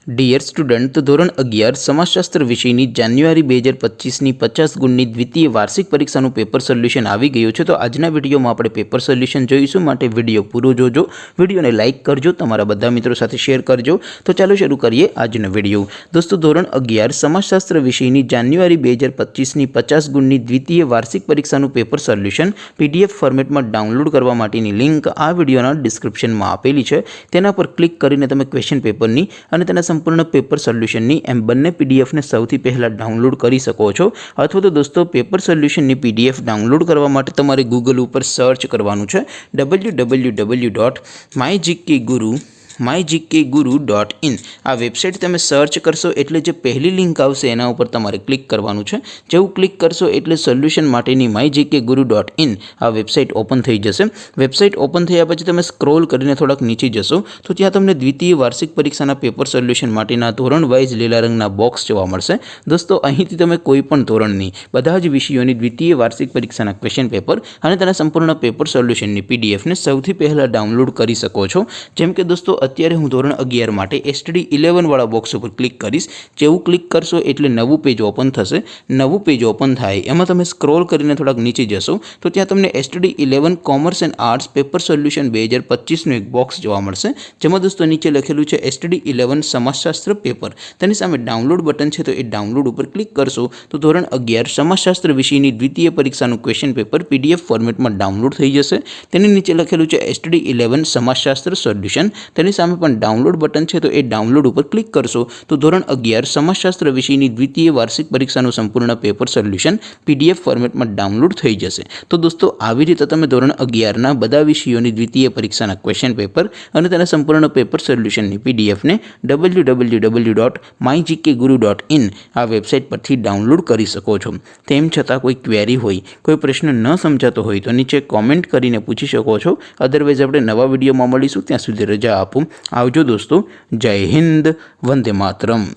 Dear student, તો ધોરણ 11 સમાજશાસ્ત્ર વિષયની જાન્યુઆરી 2025ની 50 ગુણની દ્વિતીય વાર્ષિક પરીક્ષાનું પેપર સોલ્યુશન આવી ગયું છે। તો આજના વિડીયોમાં આપણે પેપર સોલ્યુશન જોઈશું, માટે વિડીયો પૂરો જોજો, વિડીયોને લાઇક કરજો, તમારા બધા મિત્રો સાથે શેર કરજો। તો ચાલો શરૂ કરીએ આજનો વિડીયો। દોસ્તો, ધોરણ 11 સમાજશાસ્ત્ર વિષયની જાન્યુઆરી 2025ની 50 ગુણની દ્વિતીય વાર્ષિક પરીક્ષાનું પેપર સોલ્યુશન PDF ફોર્મેટમાં ડાઉનલોડ કરવા માટેની લિંક આ વિડીયોના ડિસ્ક્રિપ્શનમાં આપેલી છે। તેના પર ક્લિક કરીને તમે ક્વેશ્ચન પેપરની અને તેના સંપૂર્ણ પેપર સોલ્યુશનની એમ બંને પીડીએફને સૌથી પહેલાં ડાઉનલોડ કરી શકો છો। અથવા તો દોસ્તો, પેપર સોલ્યુશનની PDF ડાઉનલોડ કરવા માટે તમારે ગૂગલ ઉપર સર્ચ કરવાનું છે www.mygkguru.in। આ વેબસાઇટ તમે સર્ચ કરશો એટલે જે પહેલી લિંક આવશે એના ઉપર તમારે ક્લિક કરવાનું છે। જેવું ક્લિક કરશો એટલે સોલ્યુશન માટેની mygkguru.in આ વેબસાઇટ ઓપન થઈ જશે। વેબસાઇટ ઓપન થયા પછી તમે સ્ક્રોલ કરીને થોડાક નીચે જશો તો ત્યાં તમને દ્વિતીય વાર્ષિક પરીક્ષાના પેપર સોલ્યુશન માટેના ધોરણ વાઇઝ લીલા રંગના બોક્સ જોવા મળશે। દોસ્તો, અહીંથી તમે કોઈ પણ ધોરણની બધા જ વિષયોની દ્વિતીય વાર્ષિક પરીક્ષાના ક્વેશ્ચન પેપર અને તેના સંપૂર્ણ પેપર સોલ્યુશનની પીડીએફને સૌથી પહેલાં ડાઉનલોડ કરી શકો છો। જેમ કે દોસ્તો, અત્યારે હું ધોરણ 11 માટે STD 11 વાળા બોક્સ ઉપર ક્લિક કરીશ। જેવું ક્લિક કરશો એટલે નવું પેજ ઓપન થશે। નવું પેજ ઓપન થાય એમાં તમે સ્ક્રોલ કરીને થોડાક નીચે જશો તો ત્યાં તમને STD 11 commerce and arts paper solution 2025નું એક બોક્સ જોવા મળશે, જેમાં દોસ્તો નીચે લખેલું છે STD 11 સમાજશાસ્ત્ર પેપર। તેની સામે ડાઉનલોડ બટન છે, તો એ ડાઉનલોડ ઉપર ક્લિક કરશો તો ધોરણ 11 સમાજશાસ્ત્ર વિષયની દ્વિતીય પરીક્ષાનું ક્વેશ્ચન પેપર PDF ફોર્મેટમાં ડાઉનલોડ થઈ જશે। તેની નીચે લખેલું છે STD 11 સમાજશાસ્ત્ર સોલ્યુશન। તેની સામે પણ ડાઉનલોડ બટન છે, તો એ ડાઉનલોડ ઉપર ક્લિક કરશો તો ધોરણ 11 સમાજશાસ્ત્ર વિષયની દ્વિતીય વાર્ષિક પરીક્ષાનું સંપૂર્ણ પેપર સોલ્યુશન PDF ફોર્મેટમાં ડાઉનલોડ થઈ જશે। તો દોસ્તો, આવી રીતે તમે ધોરણ 11ના બધા વિષયોની દ્વિતીય પરીક્ષાના ક્વેશ્ચન પેપર અને તેના સંપૂર્ણ પેપર સોલ્યુશનની PDFને www.mygkguru.in આ વેબસાઇટ પરથી ડાઉનલોડ કરી શકો છો। તેમ છતાં કોઈ ક્વેરી હોય, કોઈ પ્રશ્ન ન સમજાતો હોય તો નીચે કોમેન્ટ કરીને પૂછી શકો છો। અદરવાઇઝ આપણે નવા વિડીયોમાં મળીશું, ત્યાં સુધી રજા આપો। આવજો દોસ્તો, જય હિન્દ, વંદે માતરમ।